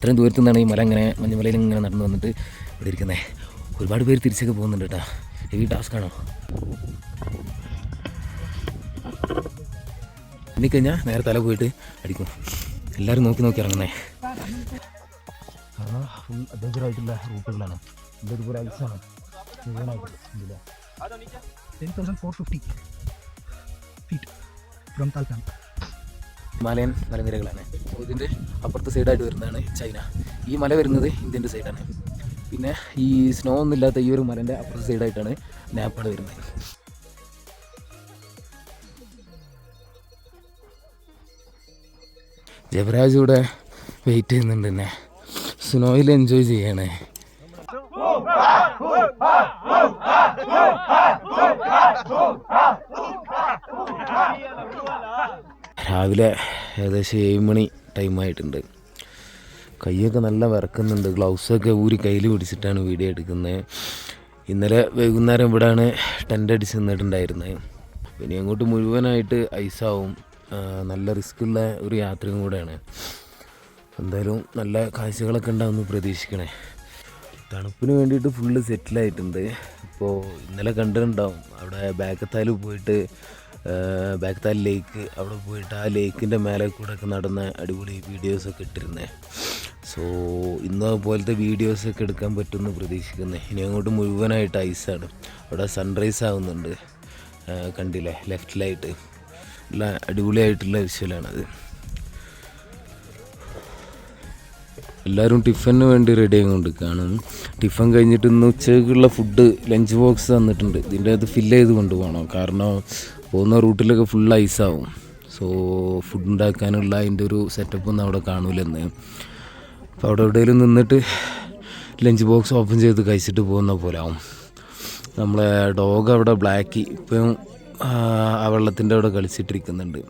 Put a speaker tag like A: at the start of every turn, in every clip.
A: ഇത്രയും ദൂരത്തു നിന്നാണ് ഈ മല ഇങ്ങനെ മഞ്ഞുമലയിൽ ഇങ്ങനെ നടന്നു വന്നിട്ട് ഇവിടെ ഇരിക്കുന്നത്. ഒരുപാട് പേര് തിരിച്ചൊക്കെ പോകുന്നുണ്ട് കേട്ടോ. ഹെവി ടാസ്ക്കാണോ എണ്ണിക്കഴിഞ്ഞാൽ നേരെ തല പോയിട്ട് അടിക്കും. എല്ലാവരും നോക്കി നോക്കി ഇറങ്ങുന്നേ. കാരണം ഫുൾ അഡ്വഞ്ചറായിട്ടുള്ള റൂട്ടുകളാണ്. ഇവിടെ ഇതുപോലെ ഐസാണ് മുഴുവനായിട്ട്.
B: 10,450 feet from Talpan.
A: ഹിമാലയൻ മലനിരകളാണ്. ഇതിൻ്റെ അപ്പുറത്തെ സൈഡായിട്ട് വരുന്നതാണ് ചൈന. ഈ മല വരുന്നത് ഇന്ത്യൻ്റെ സൈഡാണ്. പിന്നെ ഈ സ്നോ ഒന്നും ഇല്ലാത്ത ഈ ഒരു മലൻ്റെ അപ്പുറത്തെ സൈഡായിട്ടാണ് നേപ്പാൾ വരുന്നത്. ജബരാജ് ഇവിടെ വെയിറ്റ് ചെയ്യുന്നുണ്ട് തന്നെ. സ്നോയിൽ എൻജോയ് ചെയ്യണേ. രാവിലെ ഏകദേശം 7 മണി ടൈമായിട്ടുണ്ട്. കൈയൊക്കെ നല്ല വിറക്കുന്നുണ്ട്. ഗ്ലൗസൊക്കെ ഊരി കയ്യിൽ പിടിച്ചിട്ടാണ് വീഡിയോ എടുക്കുന്നത്. ഇന്നലെ വൈകുന്നേരം ഇവിടെയാണ് ടെൻ്റ് അടിച്ച് നിന്നിട്ടുണ്ടായിരുന്നത്. പിന്നെ അങ്ങോട്ട് മുഴുവനായിട്ട് ഐസാവും. നല്ല റിസ്ക്കുള്ള ഒരു യാത്രയും കൂടെയാണ്. എന്തായാലും നല്ല കാഴ്ചകളൊക്കെ ഉണ്ടാവുമെന്ന് പ്രതീക്ഷിക്കണേ. തണുപ്പിന് വേണ്ടിയിട്ട് ഫുള്ള് സെറ്റിലായിട്ടുണ്ട്. ഇപ്പോൾ ഇന്നലെ കണ്ടിട്ടുണ്ടാവും അവിടെ ബാക്കത്താൽ പോയിട്ട്, ബാക്കത്താൽ ലേക്ക് അവിടെ പോയിട്ട് ആ ലേക്കിൻ്റെ മേലെ കൂടെ ഒക്കെ നടന്ന അടിപൊളി വീഡിയോസൊക്കെ ഇട്ടിരുന്നേ. സോ ഇന്ന് അതുപോലത്തെ വീഡിയോസൊക്കെ എടുക്കാൻ പറ്റുമെന്ന് പ്രതീക്ഷിക്കുന്നത്. ഇനി അങ്ങോട്ട് മുഴുവനായിട്ട് ഐസാണ്. അവിടെ സൺറൈസ് ആവുന്നുണ്ട്, കണ്ടില്ലേ ലെഫ്റ്റിലായിട്ട്. നല്ല അടിപൊളിയായിട്ടുള്ള വിഷ്വലാണത്. എല്ലാവരും ടിഫിന് വേണ്ടി റെഡി ആയിക്കൊണ്ട് കാണും. ടിഫിൻ കഴിഞ്ഞിട്ട് ഇന്ന് ഉച്ചയ്ക്കുള്ള ഫുഡ് ലഞ്ച് ബോക്സ് തന്നിട്ടുണ്ട്. ഇതിൻ്റെ അത് ഫില്ല് ചെയ്ത് കൊണ്ടുപോകണം. കാരണം പോകുന്ന റൂട്ടിലൊക്കെ ഫുൾ ഐസാവും. സോ ഫുഡ് ഉണ്ടാക്കാനുള്ള അതിൻ്റെ ഒരു സെറ്റപ്പൊന്നും അവിടെ കാണൂലെന്ന്. അപ്പോൾ അവിടെ എവിടെയെങ്കിലും നിന്നിട്ട് ലഞ്ച് ബോക്സ് ഓപ്പൺ ചെയ്ത് കഴിച്ചിട്ട് പോകുന്ന പോലെ ആവും. നമ്മളെ ഡോഗ് അവിടെ ബ്ലാക്കി ഇപ്പം ആ വെള്ളത്തിൻ്റെ അവിടെ കളിച്ചിട്ടിരിക്കുന്നുണ്ട്.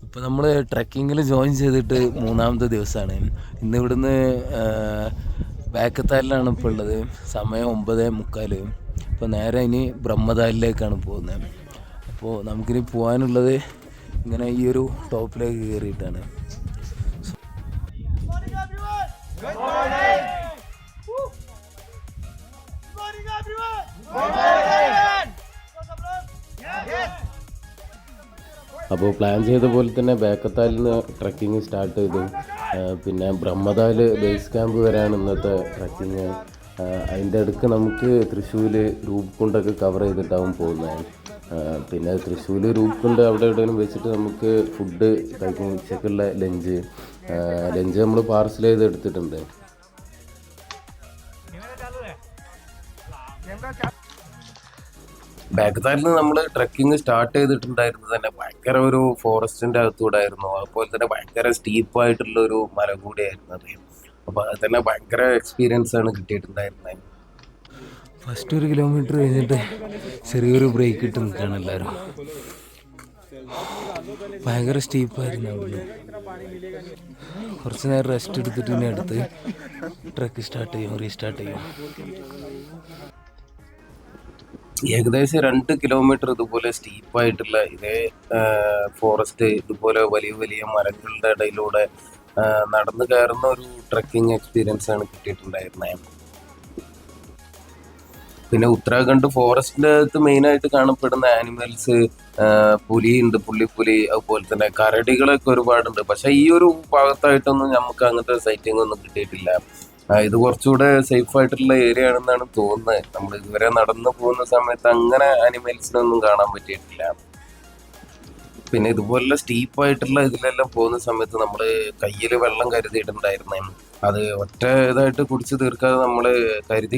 A: ഇപ്പോൾ നമ്മൾ ട്രക്കിങ്ങിൽ ജോയിൻ ചെയ്തിട്ട് 3ാമത്തെ ദിവസമാണ്. ഇന്ന് ഇവിടുന്ന് ബാക്കത്താലിലാണ് ഇപ്പോൾ ഉള്ളത്. സമയം 9:45. ഇപ്പോൾ നേരെ ഇനി ബ്രഹ്മതാലിലേക്കാണ് പോകുന്നത്. അപ്പോൾ നമുക്കിനി പോകാനുള്ളത് ഇങ്ങനെ ഈ ഒരു ടോപ്പിലേക്ക് കയറിയിട്ടാണ്. അപ്പോൾ പ്ലാൻ ചെയ്ത പോലെ തന്നെ ബാക്കത്താലിൽ നിന്ന് ട്രക്കിങ് സ്റ്റാർട്ട് ചെയ്തു. പിന്നെ ബ്രഹ്മതാൽ ബേസ് ക്യാമ്പ് വരെയാണ് ഇന്നത്തെ ട്രക്കിങ്. അതിൻ്റെ അടുക്ക് നമുക്ക് തൃശ്ശൂർ രൂപ്കുണ്ടൊക്കെ കവർ ചെയ്തിട്ടാവും പോകുന്നത്. പിന്നെ തൃശ്ശൂർ രൂപ്കുണ്ട് അവിടെ എവിടെയെങ്കിലും വെച്ചിട്ട് നമുക്ക് ഫുഡ് കഴിക്കും. ഉച്ചക്കുള്ള ലഞ്ച് നമ്മൾ പാർസൽ ചെയ്ത് എടുത്തിട്ടുണ്ട്. ബാക്കത്താലിൽ നിന്ന് നമ്മൾ ട്രക്കിങ് സ്റ്റാർട്ട് ചെയ്തിട്ടുണ്ടായിരുന്നത് തന്നെ ഭയങ്കര ഒരു ഫോറസ്റ്റിൻ്റെ അകത്തൂടെ ആയിരുന്നു. അതുപോലെ തന്നെ ഭയങ്കര സ്റ്റീപ്പായിട്ടുള്ള ഒരു മല കൂടിയായിരുന്നു അത്. അപ്പോൾ അത് തന്നെ ഭയങ്കര എക്സ്പീരിയൻസ് ആണ് കിട്ടിയിട്ടുണ്ടായിരുന്നത്. ഫസ്റ്റ് 1 കിലോമീറ്റർ കഴിഞ്ഞിട്ട് ചെറിയൊരു ബ്രേക്ക് ഇട്ട് നിൽക്കുകയാണ് എല്ലാവരും. ഭയങ്കര സ്റ്റീപ്പായിരുന്നു അവിടുന്ന്. കുറച്ച് നേരം റെസ്റ്റ് എടുത്തിട്ട് ഇനി അടുത്ത് ട്രക്ക് റീസ്റ്റാർട്ട് ചെയ്യും. ഏകദേശം 2 കിലോമീറ്റർ ഇതുപോലെ സ്റ്റീപ്പായിട്ടുള്ള ഇതേ ഫോറസ്റ്റ്, ഇതുപോലെ വലിയ വലിയ മരങ്ങളുടെ ഇടയിലൂടെ നടന്നു കയറുന്ന ഒരു ട്രക്കിംഗ് എക്സ്പീരിയൻസ് ആണ് കിട്ടിയിട്ടുണ്ടായിരുന്നത്. പിന്നെ ഉത്തരാഖണ്ഡ് ഫോറസ്റ്റിൻ്റെ അകത്ത് മെയിനായിട്ട് കാണപ്പെടുന്ന ആനിമൽസ് പുലിയുണ്ട്, പുള്ളിപ്പുലി, അതുപോലെ തന്നെ കരടികളൊക്കെ ഒരുപാടുണ്ട്. പക്ഷേ ഈ ഒരു ഭാഗത്തായിട്ടൊന്നും നമുക്ക് അങ്ങനത്തെ സൈറ്റിംഗ് ഒന്നും കിട്ടിയിട്ടില്ല. ഇത് കുറച്ചുകൂടെ സേഫ് ആയിട്ടുള്ള ഏരിയ ആണെന്നാണ് തോന്നുന്നത്. നമ്മൾ ഇതുവരെ നടന്നു പോകുന്ന സമയത്ത് അങ്ങനെ ആനിമൽസിനൊന്നും കാണാൻ പറ്റിയിട്ടില്ല. പിന്നെ ഇതുപോലുള്ള സ്റ്റീപ്പായിട്ടുള്ള ഇതിലെല്ലാം പോകുന്ന സമയത്ത് നമ്മൾ കയ്യിൽ വെള്ളം കരുതിയിട്ടുണ്ടായിരുന്നേ. അത് ഒറ്റ ഇതായിട്ട് കുടിച്ച് തീർക്കാതെ നമ്മൾ കരുതി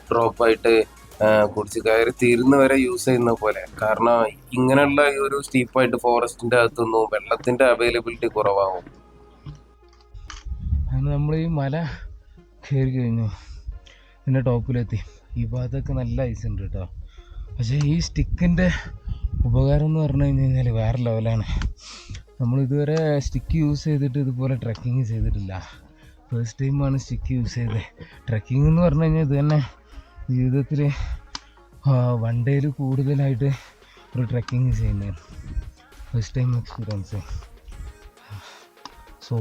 A: ഡ്രോപ്പായിട്ട് കുടിച്ച് കയറി തീരുന്നവരെ യൂസ് ചെയ്യുന്ന പോലെ. കാരണം ഇങ്ങനെയുള്ള ഈ ഒരു സ്റ്റീപ്പായിട്ട് ഫോറസ്റ്റിൻ്റെ അകത്തൊന്നും വെള്ളത്തിൻ്റെ അവൈലബിലിറ്റി കുറവാകും. അങ്ങനെ നമ്മൾ ഈ മല കയറി കഴിഞ്ഞു, പിന്നെ ടോപ്പിലെത്തി. ഈ ഭാഗത്തൊക്കെ നല്ല ഐസ് ഉണ്ട് കേട്ടോ. പക്ഷേ ഈ സ്റ്റിക്കിൻ്റെ ഉപകാരം എന്ന് പറഞ്ഞു കഴിഞ്ഞാൽ വേറെ ലെവലാണ്. നമ്മളിതുവരെ സ്റ്റിക്ക് യൂസ് ചെയ്തിട്ട് ഇതുപോലെ ട്രക്കിങ് ചെയ്തിട്ടില്ല. ഫസ്റ്റ് ടൈമാണ് സ്റ്റിക്ക് യൂസ് ചെയ്തത്. ട്രക്കിംഗ് എന്ന് പറഞ്ഞു കഴിഞ്ഞാൽ ഇത് തന്നെ ജീവിതത്തിൽ 1 ഡേയിൽ കൂടുതലായിട്ട് ഒരു ട്രക്കിങ് ചെയ്യുന്നത്. First time experience. സോ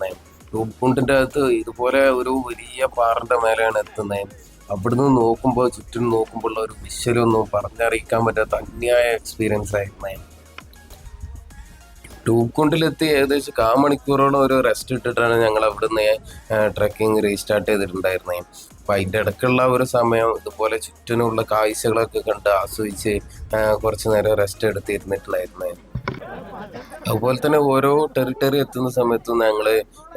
C: എത്തിയിട്ടുണ്ടായിരുന്നത്. രൂപ്കുണ്ടിൻ്റെ അകത്ത് ഇതുപോലെ ഒരു വലിയ പാറൻ്റെ മേലെയാണ് എത്തുന്നത്. അവിടുന്ന് നോക്കുമ്പോൾ ചുറ്റും നോക്കുമ്പോൾ ഉള്ള ഒരു വിഷ്വലൊന്നും പറഞ്ഞറിയിക്കാൻ പറ്റാത്ത അന്യായ എക്സ്പീരിയൻസ് ആയിരുന്നേ. രൂപ്കുണ്ടിലെത്തി ഏകദേശം 1/4 മണിക്കൂറോളം ഒരു റെസ്റ്റ് ഇട്ടിട്ടാണ് ഞങ്ങൾ അവിടുന്ന് ട്രെക്കിംഗ് റീസ്റ്റാർട്ട് ചെയ്തിട്ടുണ്ടായിരുന്നത്. അപ്പം അതിൻ്റെ ഇടയ്ക്കുള്ള ഒരു സമയം ഇതുപോലെ ചുറ്റിനുള്ള കാഴ്ചകളൊക്കെ കണ്ട് ആസ്വദിച്ച് കുറച്ച് നേരം റെസ്റ്റ് എടുത്തിരുന്നിട്ടുണ്ടായിരുന്നത്. അതുപോലെ തന്നെ ഓരോ ടെറിട്ടറി എത്തുന്ന സമയത്തും ഞങ്ങൾ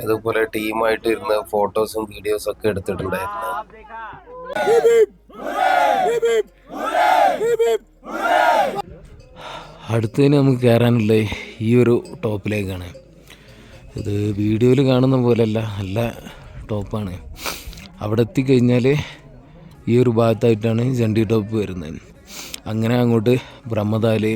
C: ഇതുപോലെ ടീമായിട്ട് ഇരുന്ന് ഫോട്ടോസും വീഡിയോസും ഒക്കെ എടുത്തിട്ടുണ്ടായിരുന്നു.
A: അടുത്തതിന് നമുക്ക് കയറാനുള്ള ഈ ഒരു ടോപ്പിലേക്കാണ്. ഇത് വീഡിയോയിൽ കാണുന്ന പോലെയല്ല, നല്ല ടോപ്പാണ്. അവിടെ എത്തിക്കഴിഞ്ഞാൽ ഈ ഒരു ഭാഗത്തായിട്ടാണ് ചണ്ഡി ടോപ്പ് വരുന്നത്. അങ്ങനെ അങ്ങോട്ട് ബ്രഹ്മതാല്.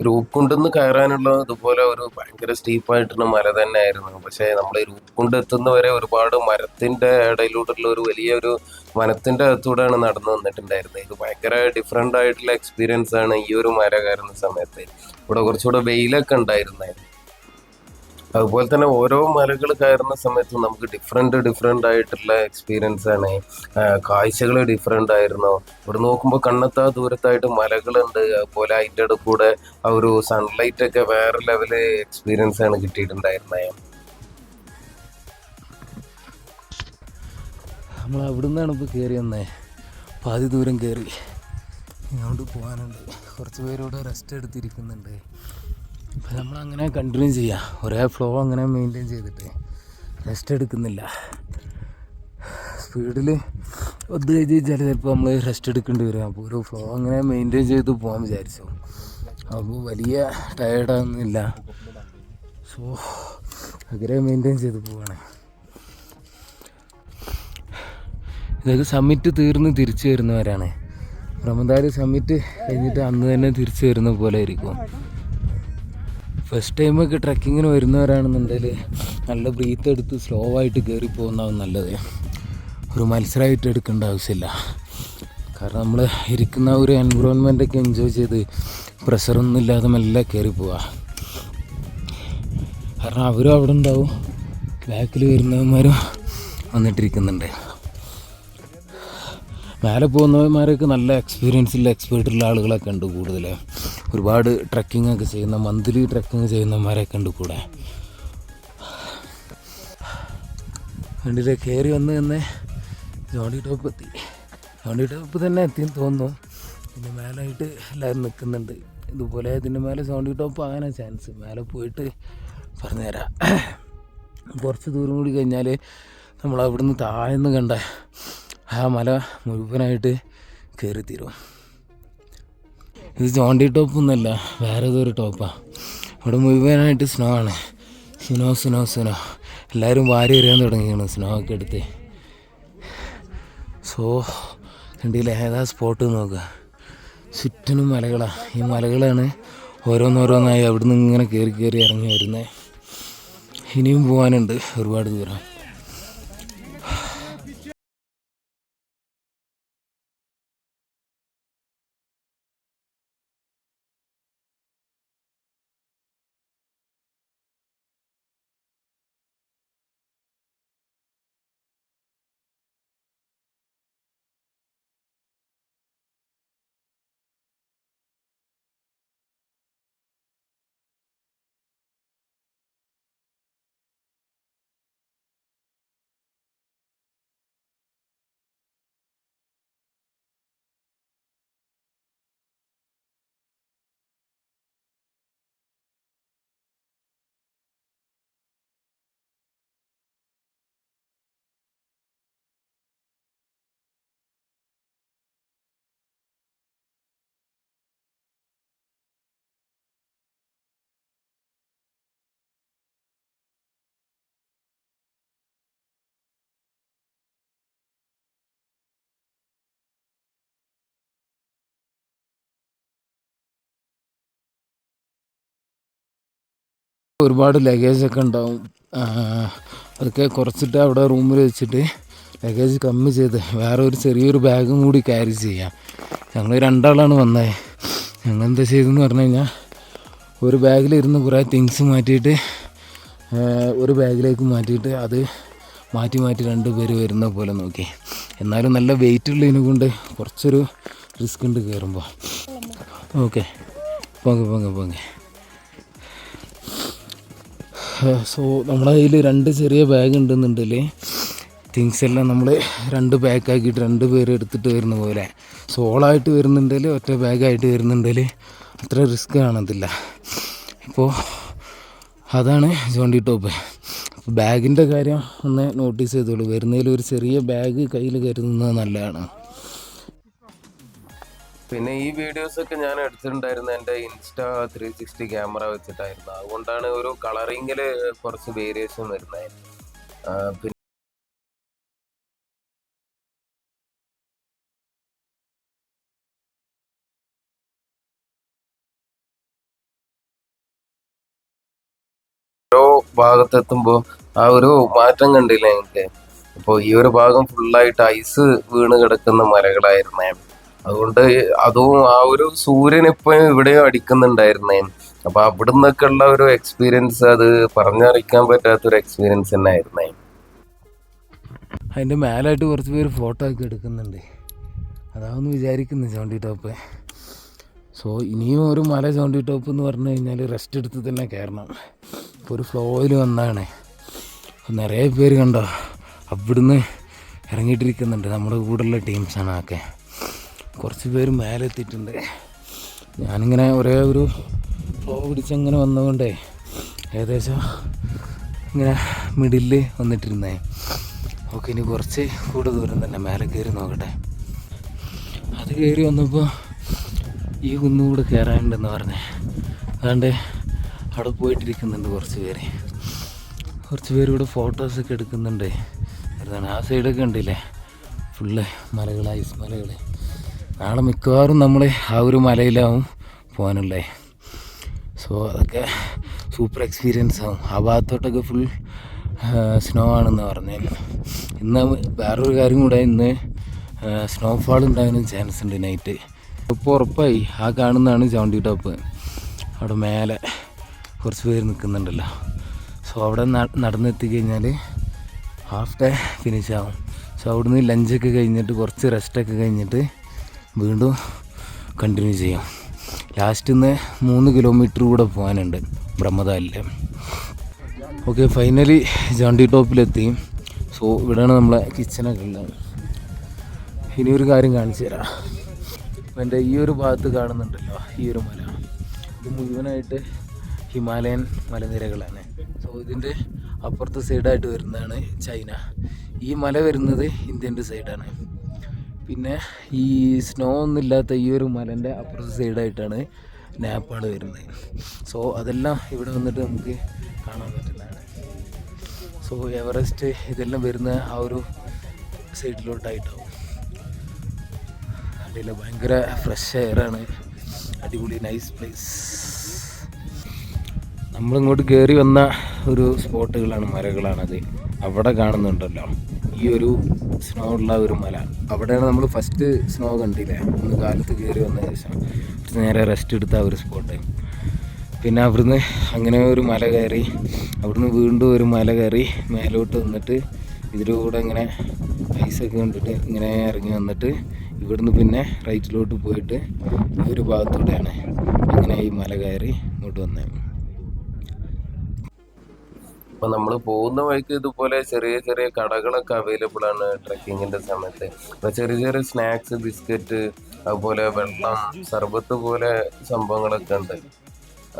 C: രൂപ്കുണ്ടിന്ന് കയറാനുള്ള ഇതുപോലെ ഒരു ഭയങ്കര സ്റ്റീപ്പായിട്ടുള്ള മല തന്നെയായിരുന്നു. പക്ഷേ നമ്മൾ രൂപ്കുണ്ട് എത്തുന്നവരെ ഒരുപാട് മരത്തിൻ്റെ ഇടയിലൂടെയുള്ള ഒരു വലിയൊരു വനത്തിൻ്റെ അകത്തൂടെയാണ് നടന്നു വന്നിട്ടുണ്ടായിരുന്നത്. ഇത് ഭയങ്കര ഡിഫറെൻ്റ് ആയിട്ടുള്ള എക്സ്പീരിയൻസ് ആണ് ഈ ഒരു മല കയറുന്ന സമയത്ത്. ഇവിടെ കുറച്ചുകൂടെ വെയിലൊക്കെ ഉണ്ടായിരുന്നായിരുന്നു. അതുപോലെ തന്നെ ഓരോ മലകൾ കയറുന്ന സമയത്തും നമുക്ക് ഡിഫറെൻ്റ് ആയിട്ടുള്ള എക്സ്പീരിയൻസ് ആണ്. കാഴ്ചകൾ ഡിഫറെൻ്റ് ആയിരുന്നു. ഇവിടെ നോക്കുമ്പോൾ കണ്ണെത്താ ദൂരത്തായിട്ട് മലകളുണ്ട്. അതുപോലെ അതിൻ്റെ ഇടയിൽ കൂടെ ആ ഒരു സൺലൈറ്റ് ഒക്കെ വേറെ ലെവല് എക്സ്പീരിയൻസ് ആണ് കിട്ടിയിട്ടുണ്ടായിരുന്നത്.
A: നമ്മൾ അവിടെ നിന്നാണ് ഇപ്പോൾ കയറി വന്നേ. പാതി ദൂരം കയറി ഇങ്ങോട്ട് പോകാനുണ്ട്. കുറച്ച് പേരോട് റെസ്റ്റ് എടുത്തിരിക്കുന്നുണ്ട്. അപ്പം നമ്മളങ്ങനെ കണ്ടിന്യൂ ചെയ്യാം. ഒരേ ഫ്ലോ അങ്ങനെ മെയിൻറ്റെയിൻ ചെയ്തിട്ട് റെസ്റ്റ് എടുക്കുന്നില്ല. സ്പീഡിൽ ഒത്ത് കഴിഞ്ഞ് കഴിഞ്ഞാൽ ചിലപ്പോൾ നമ്മൾ റെസ്റ്റ് എടുക്കേണ്ടി വരും. അപ്പോൾ ഒരു ഫ്ലോ അങ്ങനെ മെയിൻറ്റെയിൻ ചെയ്ത് പോകാൻ വിചാരിച്ചു. അപ്പോൾ വലിയ ടയേർഡാകുന്നില്ല. സോ അങ്ങനെ മെയിൻറ്റെയിൻ ചെയ്ത് പോവാണ്. ഇതൊക്കെ സമ്മിറ്റ് തീർന്ന് തിരിച്ചു വരുന്നവരാണ്. ബ്രഹ്മതാല് സമ്മിറ്റ് കഴിഞ്ഞിട്ട് അന്ന് തന്നെ തിരിച്ചു വരുന്ന പോലെ ആയിരിക്കും. ഫസ്റ്റ് ടൈമൊക്കെ ട്രക്കിങ്ങിന് വരുന്നവരാണെന്നുണ്ടെങ്കിൽ നല്ല ബ്രീത്ത് എടുത്ത് സ്ലോ ആയിട്ട് കയറി പോകുന്നതാണ് നല്ലത്. ഒരു മത്സരമായിട്ട് എടുക്കേണ്ട ആവശ്യമില്ല. കാരണം നമ്മൾ ഇരിക്കുന്ന ഒരു എൻവിറോൺമെൻറ്റൊക്കെ എൻജോയ് ചെയ്ത് പ്രഷറൊന്നും ഇല്ലാതെ മെല്ലെ കയറി പോവുക. കാരണം അവരും അവിടെ ഉണ്ടാവും, ബാക്കിൽ വരുന്നവന്മാരും വന്നിട്ടിരിക്കുന്നുണ്ട്. മേലെ പോകുന്നവന്മാരൊക്കെ നല്ല എക്സ്പേർട്ടുള്ള ആളുകളൊക്കെ ഉണ്ട് കൂടുതൽ. ഒരുപാട് ട്രക്കിംഗ് ഒക്കെ ചെയ്യുന്ന, മന്ത്ലി ട്രക്കിങ് ചെയ്യുന്നവന്മാരൊക്കെ ഉണ്ട് കൂടെ. വണ്ടിയിൽ കയറി വന്ന് തന്നെ ജോണ്ടി ടോപ്പ് എത്തി. ജോണ്ടി ടോപ്പ് തന്നെ എത്തിയെന്ന് തോന്നുന്നു. പിന്നെ മേലായിട്ട് എല്ലാവരും നിൽക്കുന്നുണ്ട്. ഇതുപോലെ ഇതിൻ്റെ മേലെ ജോണ്ടി ടോപ്പ് ആകാനാണ് ചാൻസ്. മേലെ പോയിട്ട് പറഞ്ഞുതരാം. കുറച്ച് ദൂരം കൂടി കഴിഞ്ഞാൽ നമ്മൾ അവിടുന്ന് താഴ്ന്ന് കണ്ട ആ മല മുഴുവനായിട്ട് കയറി തീരും. ഇത് ജോണ്ടി ടോപ്പൊന്നുമല്ല, വേറെ ഏതൊരു ടോപ്പാണ്. ഇവിടെ മുഴുവനായിട്ട് സ്നോ ആണ്. സ്നോ എല്ലാവരും വാരി എറിയാൻ തുടങ്ങിയാണ് സ്നോ ഒക്കെ എടുത്ത്. സോ കണ്ടില്ല ഏതാ സ്പോട്ട് നോക്കുക. ചുറ്റിനും മലകളാണ്. ഈ മലകളാണ് ഓരോന്നോരോന്നായി അവിടുന്ന് ഇങ്ങനെ കയറി ഇറങ്ങി വരുന്നത്. ഇനിയും പോകാനുണ്ട് ഒരുപാട് ദൂരം. ഒരുപാട് ലഗേജൊക്കെ ഉണ്ടാവും. അതൊക്കെ കുറച്ചിട്ട് അവിടെ റൂമിൽ വെച്ചിട്ട് ലഗേജ് കമ്മി ചെയ്ത് വേറെ ഒരു ചെറിയൊരു ബാഗും കൂടി ക്യാരി ചെയ്യാം. ഞങ്ങൾ 2 ആളാണ് വന്നത്. ഞങ്ങൾ എന്താ ചെയ്തതെന്ന് പറഞ്ഞു കഴിഞ്ഞാൽ ഒരു ബാഗിലിരുന്ന് കുറേ തിങ്സ് മാറ്റിയിട്ട് ഒരു ബാഗിലേക്ക് മാറ്റിയിട്ട് അത് മാറ്റി മാറ്റി 2 പേര് വരുന്ന പോലെ നോക്കി. എന്നാലും നല്ല വെയിറ്റ് ഉള്ളതിനെ കൊണ്ട് കുറച്ചൊരു റിസ്ക് ഉണ്ട് കയറുമ്പോൾ. Okay, pong. സോ നമ്മുടെ കയ്യിൽ 2 ചെറിയ ബാഗ് ഉണ്ടെന്നുണ്ടെങ്കിൽ തിങ്സ് എല്ലാം നമ്മൾ 2 ബാഗാക്കിയിട്ട് 2 പേര് എടുത്തിട്ട് വരുന്ന പോലെ. സോളായിട്ട് വരുന്നുണ്ടെങ്കിൽ ഒറ്റ ബാഗായിട്ട് വരുന്നുണ്ടെങ്കിൽ അത്ര റിസ്ക് കാണത്തില്ല. ഇപ്പോൾ അതാണ് ജോണ്ടി ടോപ്പ്. ബാഗിൻ്റെ കാര്യം ഒന്ന് നോട്ടീസ് ചെയ്തോളൂ. വരുന്നതിൽ ഒരു ചെറിയ ബാഗ് കയ്യിൽ കരുതുന്നത് നല്ലതാണ്.
C: പിന്നെ ഈ വീഡിയോസൊക്കെ ഞാൻ എടുത്തിട്ടുണ്ടായിരുന്നത് എൻ്റെ ഇൻസ്റ്റാ 360 ക്യാമറ വെച്ചിട്ടായിരുന്നു. അതുകൊണ്ടാണ് ഒരു കളറിങ്ങിൽ കുറച്ച് വേരിയേഷൻ വരുന്നത്. പിന്നെ ഓരോ ഭാഗത്തെത്തുമ്പോൾ ആ ഒരു മാറ്റം കണ്ടില്ല എനിക്ക്. അപ്പോൾ ഈ ഒരു ഭാഗം ഫുള്ളായിട്ട് ഐസ് വീണ് കിടക്കുന്ന മലകളായിരുന്നേ. അതുകൊണ്ട് അതും ആ ഒരു സൂര്യൻ ഇപ്പം ഇവിടെയും അടിക്കുന്നുണ്ടായിരുന്നേ. അപ്പൊ അവിടുന്നൊക്കെ ഉള്ള ഒരു എക്സ്പീരിയൻസ് അത് പറഞ്ഞറിയിക്കാൻ പറ്റാത്തൊരു എക്സ്പീരിയൻസ് തന്നെ ആയിരുന്നേ.
A: അതിൻ്റെ മേലായിട്ട് കുറച്ച് പേര് ഫോട്ടോ ഒക്കെ എടുക്കുന്നുണ്ട്. അതാവെന്ന് വിചാരിക്കുന്നു ജോണ്ടി ടോപ്പ്. സോ ഇനിയും ഒരു മല ജോണ്ടി ടോപ്പ് എന്ന് പറഞ്ഞു കഴിഞ്ഞാൽ റെസ്റ്റ് എടുത്ത് തന്നെ കയറണം. ഇപ്പോൾ ഒരു ഫ്ലോയിൽ വന്നതാണ്. നിറയെ പേര് കണ്ടോ അവിടുന്ന് ഇറങ്ങിയിട്ടിരിക്കുന്നുണ്ട്. നമ്മുടെ കൂടെയുള്ള ടീംസാണ് ആക്കെ. കുറച്ച് പേര് മേലെ എത്തിയിട്ടുണ്ട്. ഞാനിങ്ങനെ ഒരേ ഒരു ഫ്ലോ പിടിച്ചങ്ങനെ വന്നതുകൊണ്ടേ ഏകദേശം ഇങ്ങനെ മിഡിലിൽ വന്നിട്ടിരുന്നേ. ഓക്കെ, ഇനി കുറച്ച് കൂടെ ദൂരം തന്നെ മേലെ കയറി നോക്കട്ടെ. അത് കയറി വന്നപ്പോൾ ഈ കുന്നുകൂടെ കയറാനുണ്ടെന്ന് പറഞ്ഞേ. അതുകൊണ്ട് അവിടെ പോയിട്ടിരിക്കുന്നുണ്ട് കുറച്ച് പേര് ഇവിടെ ഫോട്ടോസൊക്കെ എടുക്കുന്നുണ്ട്. എന്താണ് ആ സൈഡൊക്കെ ഉണ്ടല്ലേ ഫുള്ള് മലകൾ, ഐസ് മലകൾ. നാളെ മിക്കവാറും നമ്മൾ ആ ഒരു മലയിലാവും പോകാനുള്ളത്. സോ അതൊക്കെ സൂപ്പർ എക്സ്പീരിയൻസ് ആവും. ആ ഭാഗത്തോട്ടൊക്കെ ഫുൾ സ്നോ ആണെന്ന് പറഞ്ഞു. ഇന്ന് വേറൊരു കാര്യം കൂടെ, ഇന്ന് സ്നോഫാൾ ഉണ്ടാകാനും ചാൻസ് ഉണ്ട് നൈറ്റ്. ഇപ്പോൾ ഉറപ്പായി ആ കാണുന്നതാണ് ജോണ്ടി ടോപ്പ്. അവിടെ മേലെ കുറച്ച് പേര് നിൽക്കുന്നുണ്ടല്ലോ. സോ അവിടെ നടന്നെത്തി കഴിഞ്ഞാൽ ഹാഫ് ഡേ ഫിനിഷ് ആവും. സോ അവിടുന്ന് ലഞ്ചൊക്കെ കഴിഞ്ഞിട്ട് കുറച്ച് റെസ്റ്റൊക്കെ കഴിഞ്ഞിട്ട് വീണ്ടും കണ്ടിന്യൂ ചെയ്യാം. ലാസ്റ്റ് നിന്ന് 3 കിലോമീറ്റർ കൂടെ പോകാനുണ്ട് ബ്രഹ്മതാലിൽ. ഓക്കെ, ഫൈനലി ജോണ്ടി ടോപ്പിലെത്തി. സോ ഇവിടെയാണ് നമ്മളെ കിച്ചണൊക്കെ ഉള്ളത്. ഇനിയൊരു കാര്യം കാണിച്ചു തരാം. അപ്പോൾ എൻ്റെ ഈ ഒരു ഭാഗത്ത് കാണുന്നുണ്ടല്ലോ ഈ ഒരു മല, ഇത് മുഴുവനായിട്ട് ഹിമാലയൻ മലനിരകളാണ്. സോ ഇതിൻ്റെ അപ്പുറത്തെ സൈഡായിട്ട് വരുന്നതാണ് ചൈന. ഈ മല വരുന്നത് ഇന്ത്യൻ്റെ സൈഡാണ്. പിന്നെ ഈ സ്നോ ഒന്നുമില്ലാത്ത ഈ ഒരു മലൻ്റെ അപ്പുറത്തെ സൈഡായിട്ടാണ് നേപ്പാൾ വരുന്നത്. സോ അതെല്ലാം ഇവിടെ വന്നിട്ട് നമുക്ക് കാണാൻ പറ്റുന്നതാണ്. സോ എവറസ്റ്റ് ഇതെല്ലാം വരുന്ന ആ ഒരു സൈഡിലോട്ടായിട്ടാവും. അടിയില്ല ഭയങ്കര ഫ്രഷ് എയറാണ്. അടിപൊളി നൈസ് പ്ലേസ്. നമ്മളിങ്ങോട്ട് കയറി വന്ന ഒരു സ്പോട്ടുകളാണ്, മലകളാണത്. അവിടെ കാണുന്നുണ്ടല്ലോ ഈ ഒരു സ്നോ ഉള്ള ഒരു മല. അവിടെയാണ് നമ്മൾ ഫസ്റ്റ് സ്നോ കണ്ടില്ലേ ഒന്ന് കാലത്ത് കയറി വന്ന ശേഷം നേരെ റെസ്റ്റ് എടുത്ത ഒരു സ്പോട്ട്. പിന്നെ അവിടുന്ന് അങ്ങനെ ഒരു മല കയറി, അവിടുന്ന് വീണ്ടും ഒരു മല കയറി മേലോട്ട് വന്നിട്ട് ഇതിലൂടെ ഇങ്ങനെ ഐസൊക്കെ കണ്ടിട്ട് ഇങ്ങനെ ഇറങ്ങി വന്നിട്ട് ഇവിടുന്ന് പിന്നെ റൈറ്റിലോട്ട് പോയിട്ട് ഈ ഒരു ഭാഗത്തൂടെയാണ് അങ്ങനെ ഈ മല കയറി ഇങ്ങോട്ട് വന്നത്.
C: അപ്പൊ നമ്മൾ പോകുന്ന വഴിക്ക് ഇതുപോലെ ചെറിയ ചെറിയ കടകളൊക്കെ അവൈലബിൾ ആണ് ട്രെക്കിങ്ങിന്റെ സമയത്ത്. അപ്പൊ ചെറിയ ചെറിയ സ്നാക്സ്, ബിസ്ക്കറ്റ്, അതുപോലെ വെള്ളം, സർബത്ത് പോലെ സംഭവങ്ങളൊക്കെ ഉണ്ട്.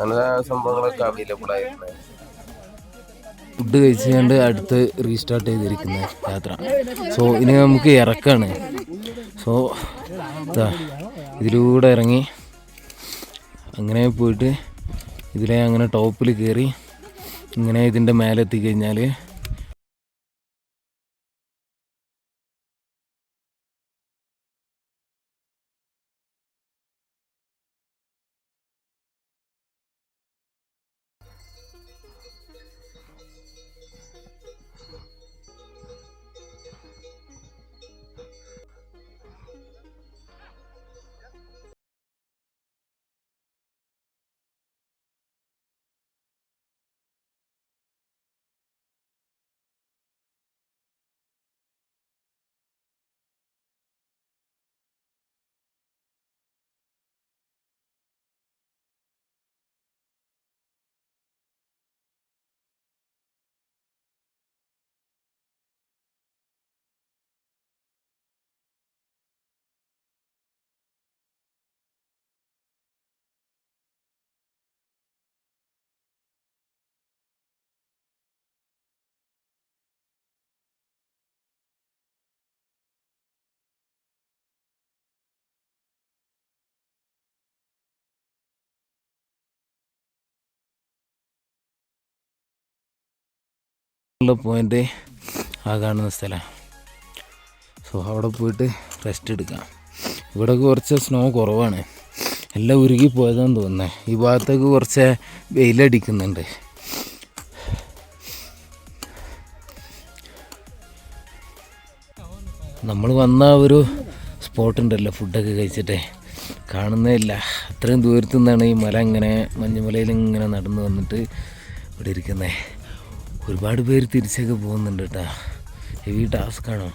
C: അങ്ങനെ സംഭവങ്ങളൊക്കെ അവൈലബിൾ ആയിരുന്നു.
A: ഫുഡ് കഴിച്ചുകൊണ്ട് അടുത്ത് റീസ്റ്റാർട്ട് ചെയ്തിരിക്കുന്ന യാത്ര. സോ ഇനി നമുക്ക് ഇറക്കാണ്. സോ ഇതിലൂടെ ഇറങ്ങി അങ്ങനെ പോയിട്ട് ഇതിലെ അങ്ങനെ ടോപ്പിൽ കയറി ഇങ്ങനെ ഇതിൻ്റെ മേലെ എത്തിക്കഴിഞ്ഞാൽ ഉള്ള പോയിൻ്റ് ആ കാണുന്ന സ്ഥലം. സോ അവിടെ പോയിട്ട് റെസ്റ്റ് എടുക്കാം. ഇവിടെ കുറച്ച് സ്നോ കുറവാണ്, എല്ലാം ഉരുകി പോയതാന്ന് തോന്നുന്നത്. ഈ ഭാഗത്തേക്ക് കുറച്ച് വെയിലടിക്കുന്നുണ്ട്. നമ്മൾ വന്ന ഒരു സ്പോട്ടുണ്ടല്ലോ, ഫുഡൊക്കെ കഴിച്ചിട്ട് കാണുന്നേ ഇല്ല. അത്രയും ദൂരത്തു നിന്നാണ് ഈ മല ഇങ്ങനെ മഞ്ഞുമലയിൽ ഇങ്ങനെ നടന്നു വന്നിട്ട് ഇവിടെ ഇരിക്കുന്നത്. ഒരുപാട് പേര് തിരിച്ചൊക്കെ പോകുന്നുണ്ട് കേട്ടോ. ഹെവി ടാസ്ക്കാണോ.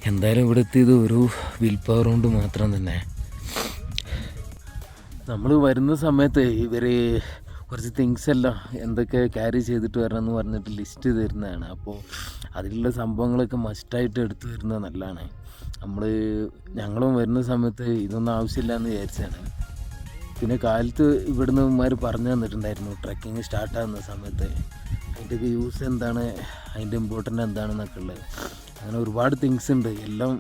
A: എന്തായാലും ഇവിടെ എത്തിയത് ഒരു വിൽ പവർ കൊണ്ട് മാത്രം തന്നെ. നമ്മൾ വരുന്ന സമയത്ത് ഇവർ കുറച്ച് തിങ്സ് എല്ലാം എന്തൊക്കെ ക്യാരി ചെയ്തിട്ട് വരണമെന്ന് പറഞ്ഞിട്ട് ലിസ്റ്റ് തരുന്നതാണ്. അപ്പോൾ അതിലുള്ള സംഭവങ്ങളൊക്കെ മസ്റ്റായിട്ട് എടുത്തു വരുന്നത് നല്ലതാണ്. ഞങ്ങളും വരുന്ന സമയത്ത് ഇതൊന്നും ആവശ്യമില്ല എന്ന് വിചാരിച്ചാണ്. പിന്നെ കാലത്ത് ഇവിടുന്ന് ഇവന്മാർ പറഞ്ഞു തന്നിട്ടുണ്ടായിരുന്നു ട്രക്കിങ് സ്റ്റാർട്ടാകുന്ന സമയത്ത് അതിൻ്റെയൊക്കെ യൂസ് എന്താണ്, അതിൻ്റെ ഇമ്പോർട്ടൻ്റ് എന്താണെന്നൊക്കെ ഉള്ളത്. അങ്ങനെ ഒരുപാട് തിങ്സ് ഉണ്ട്, എല്ലാം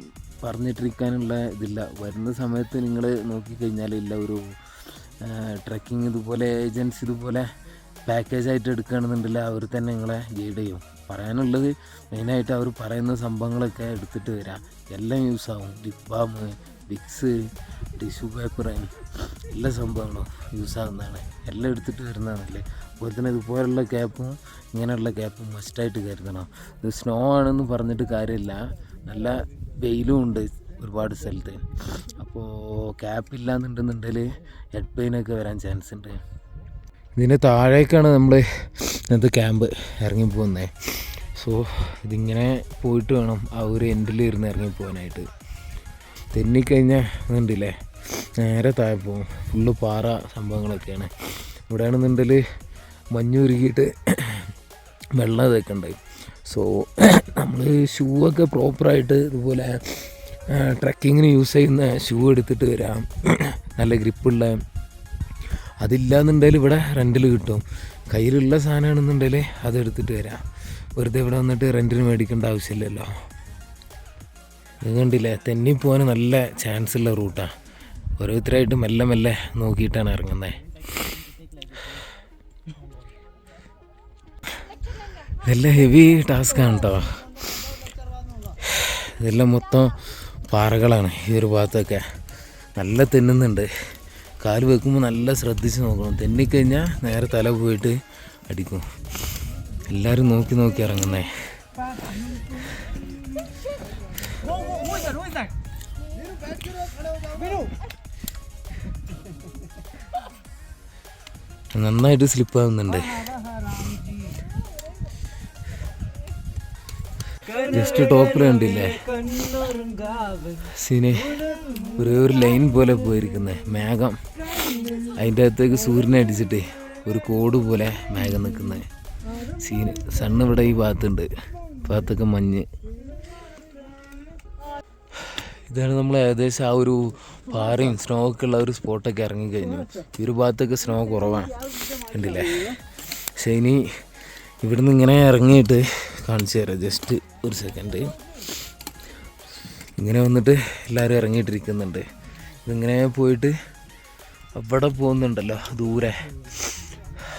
A: പറഞ്ഞിട്ടിരിക്കാനുള്ള ഇതില്ല. വരുന്ന സമയത്ത് നിങ്ങൾ നോക്കിക്കഴിഞ്ഞാൽ ഇല്ല, ഒരു ട്രക്കിങ് ഇതുപോലെ ഏജൻസി ഇതുപോലെ പാക്കേജായിട്ട് എടുക്കുകയാണെന്നുണ്ടെങ്കിൽ അവർ തന്നെ നിങ്ങളെ ഗൈഡ് ചെയ്യും. പറയാനുള്ളത് മെയിനായിട്ട് അവർ പറയുന്ന സംഭവങ്ങളൊക്കെ എടുത്തിട്ട് വരാം. എല്ലാം യൂസാവും. Lip balm, Vicks, tissue paper, എല്ലാ സംഭവങ്ങളും യൂസാകുന്നതാണ്. എല്ലാം എടുത്തിട്ട് വരുന്നതാണല്ലേ. അതുപോലെ തന്നെ ഇതുപോലുള്ള ക്യാപ്പും ഇങ്ങനെയുള്ള ക്യാപ്പും മസ്റ്റായിട്ട് കരുതണം. ഇത് സ്നോ ആണെന്ന് പറഞ്ഞിട്ട് കാര്യമില്ല, നല്ല വെയിലും ഉണ്ട് ഒരുപാട് സ്ഥലത്ത്. അപ്പോൾ ക്യാപ്പ് ഇല്ലാന്നുണ്ടെന്നുണ്ടെങ്കിൽ ഹെഡ് പെയിനൊക്കെ വരാൻ ചാൻസ് ഉണ്ട്. ഇതിൻ്റെ താഴേക്കാണ് നമ്മൾ ഇന്നത്തെ ക്യാമ്പ് ഇറങ്ങിപ്പോകുന്നത്. സോ ഇതിങ്ങനെ പോയിട്ട് വേണം ആ ഒരു എൻഡിൽ ഇരുന്ന് ഇറങ്ങിപ്പോകാനായിട്ട്. തെന്നിക്കഴിഞ്ഞാൽ ഇതുണ്ടല്ലേ നേരെ താഴെ പോകും. ഫുള്ള് പാറ സംഭവങ്ങളൊക്കെയാണ്. ഇവിടെയാണെന്നുണ്ടെങ്കിൽ മഞ്ഞുരുകിയിട്ട് വെള്ളം ഇതൊക്കെ ഉണ്ട്. സോ നമ്മൾ ഷൂ ഒക്കെ പ്രോപ്പറായിട്ട് ഇതുപോലെ ട്രക്കിങ്ങിന് യൂസ് ചെയ്യുന്ന ഷൂ എടുത്തിട്ട് വരാം, നല്ല ഗ്രിപ്പുള്ള. അതില്ലാന്നുണ്ടെങ്കിൽ ഇവിടെ റെൻറ്റിൽ കിട്ടും. കയ്യിലുള്ള സാധനമാണെന്നുണ്ടെങ്കിൽ അതെടുത്തിട്ട് വരാം. വെറുതെ ഇവിടെ വന്നിട്ട് റെൻറ്റിന് മേടിക്കേണ്ട ആവശ്യമില്ലല്ലോ. ഇത് കണ്ടില്ലേ, തെന്നിപ്പോകാൻ നല്ല ചാൻസ് ഉള്ള റൂട്ടാണ്. ഓരോരുത്തരായിട്ട് മെല്ലെ മെല്ലെ നോക്കിയിട്ടാണ് ഇറങ്ങുന്നത്. ഇതെല്ലാം ഹെവി ടാസ്ക്കാണ് കേട്ടോ. ഇതെല്ലാം മൊത്തം പാറകളാണ്. ഈ ഒരു ഭാഗത്തൊക്കെ നല്ല തെന്നുന്നുണ്ട്. കാല് വെക്കുമ്പോൾ നല്ല ശ്രദ്ധിച്ച് നോക്കണം. തെന്നിക്കഴിഞ്ഞാൽ നേരെ തല പോയിട്ട് അടിക്കും. എല്ലാവരും നോക്കി നോക്കി ഇറങ്ങുന്നേ. നന്നായിട്ട് സ്ലിപ്പാകുന്നുണ്ട്. ജസ്റ്റ് ടോപ്പിൽ കണ്ടില്ലേ സീന്, ഒരു ലൈൻ പോലെ പോയിരിക്കുന്നത് മേഘം. അതിൻ്റെ അകത്തേക്ക് സൂര്യനെ അടിച്ചിട്ട് ഒരു കോട് പോലെ മേഘം നിൽക്കുന്നത് സീന്. സണ്ണ് ഇവിടെ ഈ ഭാഗത്തുണ്ട്, ഭാഗത്തൊക്കെ മഞ്ഞ്. ഇതാണ് നമ്മൾ ഏകദേശം ആ ഒരു പാറയും സ്നോ ഒക്കെ ഉള്ള ഒരു സ്പോട്ടൊക്കെ ഇറങ്ങിക്കഴിഞ്ഞു. ഈ ഒരു ഭാഗത്തൊക്കെ സ്നോ കുറവാണ് കണ്ടില്ലേ. പക്ഷേ ഇനി ഇവിടുന്ന് ഇങ്ങനെ ഇറങ്ങിയിട്ട് കാണിച്ചു തരാം. ജസ്റ്റ് ഒരു സെക്കൻഡ്. ഇങ്ങനെ വന്നിട്ട് എല്ലാവരും ഇറങ്ങിയിട്ടിരിക്കുന്നുണ്ട്. ഇതിങ്ങനെ പോയിട്ട് അവിടെ പോകുന്നുണ്ടല്ലോ ദൂരെ,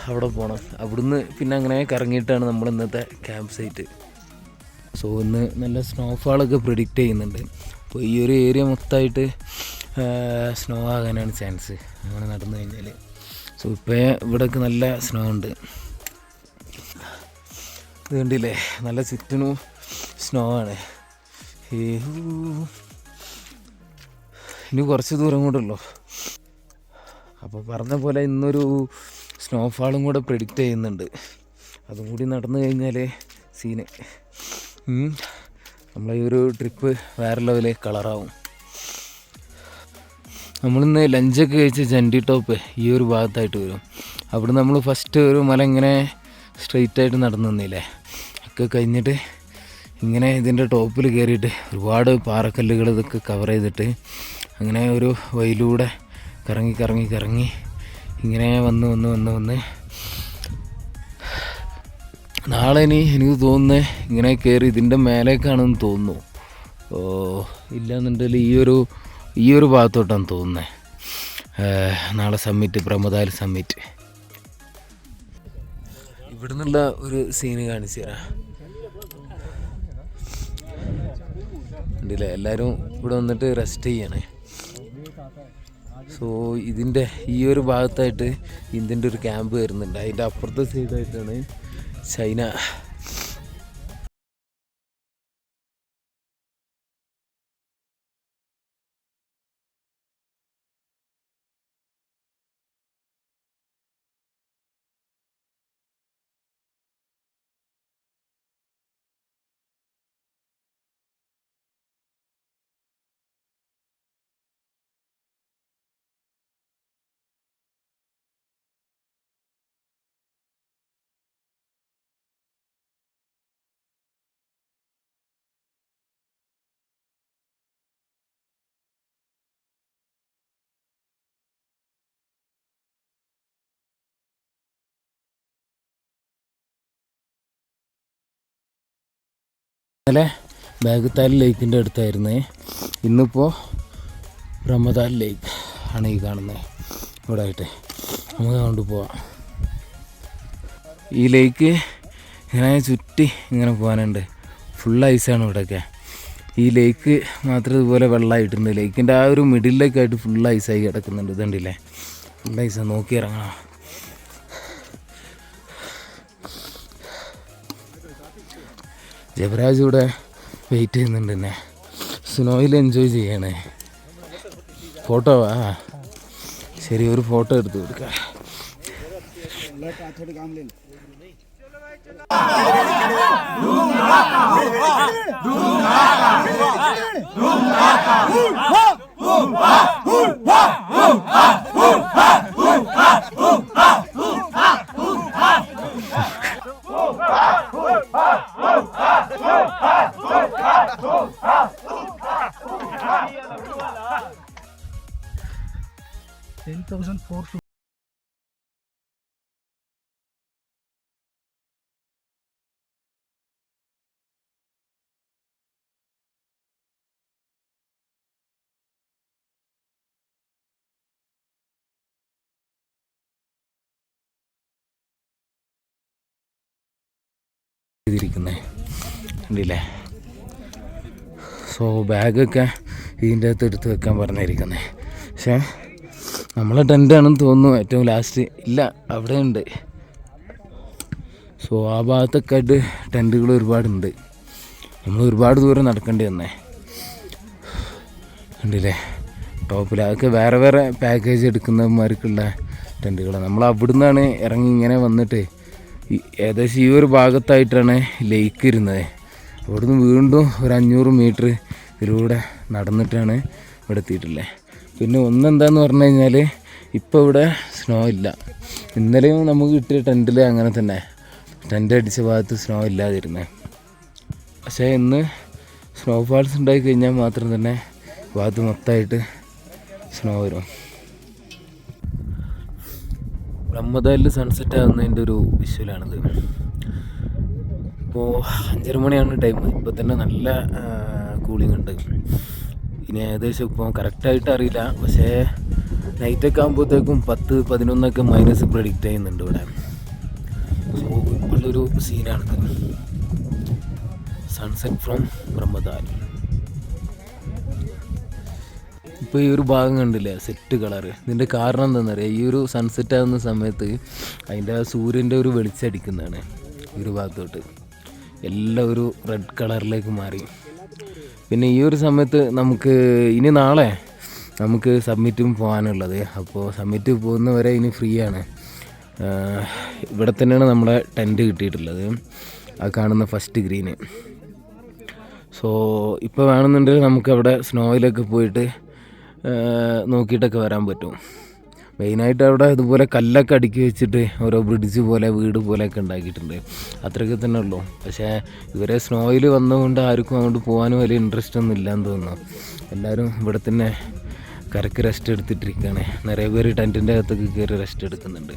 A: അവിടെ പോകണം. അവിടുന്ന് പിന്നെ അങ്ങനെ കറങ്ങിയിട്ടാണ് നമ്മൾ ഇന്നത്തെ ക്യാമ്പ് സൈറ്റ്. സോ ഇന്ന് നല്ല സ്നോഫാളൊക്കെ പ്രിഡിക്റ്റ് ചെയ്യുന്നുണ്ട്. അപ്പോൾ ഈ ഒരു ഏരിയ മൊത്തമായിട്ട് സ്നോ ആകാനാണ് ചാൻസ് അങ്ങനെ നടന്നു കഴിഞ്ഞാൽ. സോ ഇപ്പോൾ ഇവിടെയൊക്കെ നല്ല സ്നോ ഉണ്ട്. ഇത് കണ്ടില്ലേ, നല്ല ചുറ്റിനും സ്നോ ആണ്. ഇനി കുറച്ച് ദൂരം കൂടെ ഉള്ളൂ. അപ്പോൾ പറഞ്ഞ പോലെ ഇന്നൊരു സ്നോഫാളും കൂടെ പ്രെഡിക്റ്റ് ചെയ്യുന്നുണ്ട്. അതും കൂടി നടന്നു കഴിഞ്ഞാൽ സീന്. നമ്മളെ ഈ ഒരു ട്രിപ്പ് വേറെ ലെവല് കളറാവും. നമ്മളിന്ന് ലഞ്ചൊക്കെ കഴിച്ച് ജൻഡി ടോപ്പ് ഈ ഒരു ഭാഗത്തായിട്ട് വരും. അവിടെ നമ്മൾ ഫസ്റ്റ് ഒരു മല ഇങ്ങനെ സ്ട്രെയിറ്റായിട്ട് നടന്നു നിന്നില്ലേ, ഒക്കെ കഴിഞ്ഞിട്ട് ഇങ്ങനെ ഇതിൻ്റെ ടോപ്പിൽ കയറിയിട്ട് ഒരുപാട് പാറക്കല്ലുകൾ ഇതൊക്കെ കവർ ചെയ്തിട്ട് അങ്ങനെ ഒരു വഴിയിലൂടെ കറങ്ങി കറങ്ങി കറങ്ങി ഇങ്ങനെ വന്ന് നാളെ എനിക്ക് തോന്നുന്നത് ഇങ്ങനെ കയറി ഇതിൻ്റെ മേലേക്കാണെന്ന് തോന്നുന്നു. ഇല്ലയെന്നുണ്ടെങ്കിൽ ഈ ഒരു ഭാഗത്തോട്ടാണ് തോന്നുന്നത്. നാളെ സമ്മിറ്റ്, പ്രമദാൽ സമ്മിറ്റ്. ഇവിടെ നിന്നുള്ള ഒരു സീന് കാണിച്ചു തരാം. ഉണ്ടല്ലേ, എല്ലാവരും ഇവിടെ വന്നിട്ട് റെസ്റ്റ് ചെയ്യണേ. സോ ഇതിൻ്റെ ഈ ഒരു ഭാഗത്തായിട്ട് ഇന്ത്യൻ്റെ ഒരു ക്യാമ്പ് വരുന്നുണ്ട്. അതിൻ്റെ അപ്പുറത്തെ സൈഡായിട്ടാണ് ചൈന. ഇന്നലെ ബാഗത്താൽ ലേക്കിൻ്റെ അടുത്തായിരുന്നേ. ഇന്നിപ്പോൾ റമദാൻ ലേക്ക് ആണ് ഈ കാണുന്നത്. ഇവിടെ ആയിട്ട് നമുക്ക് കൊണ്ടുപോവാം. ഈ ലേക്ക് ഇങ്ങനെ ചുറ്റി ഇങ്ങനെ പോകാനുണ്ട്. ഫുൾ ഐസാണ് ഇവിടെയൊക്കെ. ഈ ലേക്ക് മാത്രം ഇതുപോലെ വെള്ളമായിട്ടുണ്ട്. ലേക്കിൻ്റെ ആ ഒരു മിഡിലേക്കായിട്ട് ഫുൾ ഐസായി കിടക്കുന്നുണ്ട്. ഇതുണ്ടല്ലേ, ഫുൾ ഐസാണ്. നോക്കി ഇറങ്ങണം. ജബരാജ് ഇവിടെ വെയിറ്റ് ചെയ്യുന്നുണ്ട് എന്നെ. സ്നോയിൽ എൻജോയ് ചെയ്യണേ. ഫോട്ടോ ശരി, ഒരു ഫോട്ടോ എടുത്ത് കൊടുക്കാം. ചെയ്തിരിക്കുന്നേ ഉണ്ടല്ലേ. സോ ബാഗൊക്കെ ഇതിൻ്റെ അകത്ത് എടുത്ത് വെക്കാൻ പറഞ്ഞിരിക്കുന്നത്. പക്ഷേ നമ്മളെ ടെൻ്റാണെന്ന് തോന്നുന്നു ഏറ്റവും ലാസ്റ്റ്. ഇല്ല, അവിടെ ഉണ്ട്. സോ ആ ഭാഗത്തൊക്കെ ആയിട്ട് ടെൻറ്റുകൾ ഒരുപാടുണ്ട്. നമ്മൾ ഒരുപാട് ദൂരം നടക്കേണ്ടി വന്നേ ഉണ്ടല്ലേ. ടോപ്പിൽ അതൊക്കെ വേറെ വേറെ പാക്കേജ് എടുക്കുന്നവന്മാർക്കുള്ള ടെൻറ്റുകളാണ്. നമ്മൾ അവിടെ നിന്നാണ് ഇറങ്ങി ഇങ്ങനെ വന്നിട്ട് ഏകദേശം ഈ ഒരു ഭാഗത്തായിട്ടാണ് ലേക്ക് ഇരുന്നത്. അവിടുന്ന് വീണ്ടും ഒരു 500 മീറ്റർ ഇതിലൂടെ നടന്നിട്ടാണ് ഇവിടെ എത്തിയിട്ടുള്ളത്. പിന്നെ ഒന്നെന്താന്ന് പറഞ്ഞു കഴിഞ്ഞാൽ ഇപ്പോൾ ഇവിടെ സ്നോ ഇല്ല. ഇന്നലെയും നമുക്ക് കിട്ടിയ ടെൻറ്റിൽ അങ്ങനെ തന്നെ ടെൻ്റ് അടിച്ച ഭാഗത്ത് സ്നോ ഇല്ലാതിരുന്നത്. പക്ഷേ ഇന്ന് സ്നോഫാൾസ് ഉണ്ടായി കഴിഞ്ഞാൽ മാത്രം തന്നെ ഭാഗത്ത് മൊത്തമായിട്ട് സ്നോ വരും. റമദാനിൽ സൺസെറ്റ് ആകുന്നതിൻ്റെ ഒരു വിഷ്വലാണിത്. ഇപ്പോൾ 5:30 മണിയാണ് ടൈം. ഇപ്പോൾ തന്നെ നല്ല കൂളിംഗ് ഉണ്ട്. ഇനി ഏകദേശം ഇപ്പോൾ കറക്റ്റായിട്ട് അറിയില്ല, പക്ഷേ നൈറ്റൊക്കെ ആകുമ്പോഴത്തേക്കും 10-11 മൈനസ് പ്രെഡിക്റ്റ് ചെയ്യുന്നുണ്ട് ഇവിടെ. സോ ഇപ്പോഴൊരു സീനാണിത്, സൺസെറ്റ് ഫ്രോം റമദാൻ. ഇപ്പോൾ ഈ ഒരു ഭാഗം കണ്ടില്ലേ, സെറ്റ് കളറ്. ഇതിൻ്റെ കാരണം എന്താണെന്നറിയാം, ഈ ഒരു സൺസെറ്റ് ആകുന്ന സമയത്ത് അതിൻ്റെ ആ സൂര്യൻ്റെ ഒരു വെളിച്ചടിക്കുന്നതാണ് ഈ ഒരു ഭാഗത്തോട്ട്. എല്ലാം ഒരു റെഡ് കളറിലേക്ക് മാറി. പിന്നെ ഈ ഒരു സമയത്ത് നമുക്ക് ഇനി നാളെ നമുക്ക് സബ്മിറ്റും പോകാനുള്ളത്. അപ്പോൾ സബ്മിറ്റ് പോകുന്നവരെ ഇനി ഫ്രീ ആണ്. ഇവിടെ തന്നെയാണ് നമ്മളെ ടെൻറ്റ് കിട്ടിയിട്ടുള്ളത്, ആ കാണുന്ന ഫസ്റ്റ് ഗ്രീന്. സോ ഇപ്പോൾ വേണമെന്നുണ്ടെങ്കിൽ നമുക്കവിടെ സ്നോയിലൊക്കെ പോയിട്ട് നോക്കിയിട്ടൊക്കെ വരാൻ പറ്റും. മെയിനായിട്ട് അവിടെ ഇതുപോലെ കല്ലൊക്കെ അടുക്കി വെച്ചിട്ട് ഓരോ ബ്രിഡ്ജ് പോലെ വീട് പോലെയൊക്കെ ഉണ്ടാക്കിയിട്ടുണ്ട്. അത്രയൊക്കെ തന്നെ ഉള്ളൂ. പക്ഷേ ഇവരെ സ്നോയിൽ വന്നുകൊണ്ട് ആർക്കും അങ്ങോട്ട് പോകാനും വലിയ ഇൻട്രസ്റ്റ് ഒന്നും ഇല്ലയെന്ന് തോന്നുന്നു. എല്ലാവരും ഇവിടെ തന്നെ കരക്ക് റെസ്റ്റ് എടുത്തിട്ടിരിക്കുകയാണ്. നിറയെ പേര് ടെൻറ്റിൻ്റെ അകത്തൊക്കെ കയറി റെസ്റ്റ് എടുക്കുന്നുണ്ട്.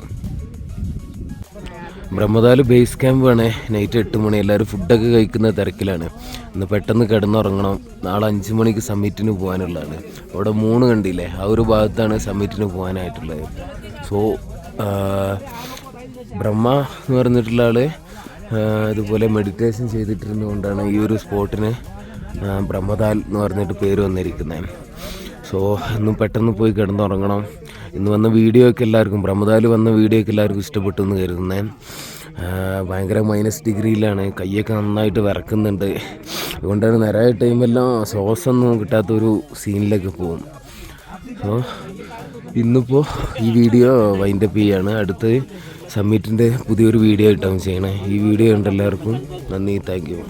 A: ബ്രഹ്മതാല് ബേസ് ക്യാമ്പാണ്. നൈറ്റ് 8 മണി. എല്ലാവരും ഫുഡൊക്കെ കഴിക്കുന്ന തിരക്കിലാണ്. ഇന്ന് പെട്ടെന്ന് കിടന്നുറങ്ങണം. നാളെ 5 മണിക്ക് സമ്മിറ്റിന് പോകാനുള്ളതാണ്. അവിടെ 3 കണ്ടില്ലേ, ആ ഒരു ഭാഗത്താണ് സമ്മിറ്റിന് പോകാനായിട്ടുള്ളത്. സോ ബ്രഹ്മ എന്ന് പറഞ്ഞിട്ടുള്ള ആൾ ഇതുപോലെ മെഡിറ്റേഷൻ ചെയ്തിട്ടിരുന്നുകൊണ്ടാണ് ഈ ഒരു സ്പോട്ടിന് ബ്രഹ്മതാൽ എന്ന് പറഞ്ഞിട്ട് പേര് വന്നിരിക്കുന്നത്. സോ ഇന്നും പെട്ടെന്ന് പോയി കിടന്നുറങ്ങണം. ഇന്ന് വന്ന വീഡിയോ ഒക്കെ എല്ലാവർക്കും ബ്രഹ്മതാൽ വന്ന വീഡിയോ ഒക്കെ എല്ലാവർക്കും ഇഷ്ടപ്പെട്ടു എന്ന് കരുതുന്നത്. ഭയങ്കര -ഡിഗ്രിയിലാണ്, കൈയൊക്കെ നന്നായിട്ട് വിറക്കുന്നുണ്ട്. അതുകൊണ്ടാണ് നിറയെ ടൈമെല്ലാം ശ്വാസമൊന്നും കിട്ടാത്തൊരു സീനിലേക്ക് പോകും. സോ ഇന്നിപ്പോൾ ഈ വീഡിയോ വൈൻഡപ്പ് ചെയ്യാണ്. അടുത്ത് സമ്മിറ്റിൻ്റെ പുതിയൊരു വീഡിയോ ആയിട്ടാണ് ചെയ്യണേ. ഈ വീഡിയോ കണ്ട എല്ലാവർക്കും നന്ദി, താങ്ക് യു.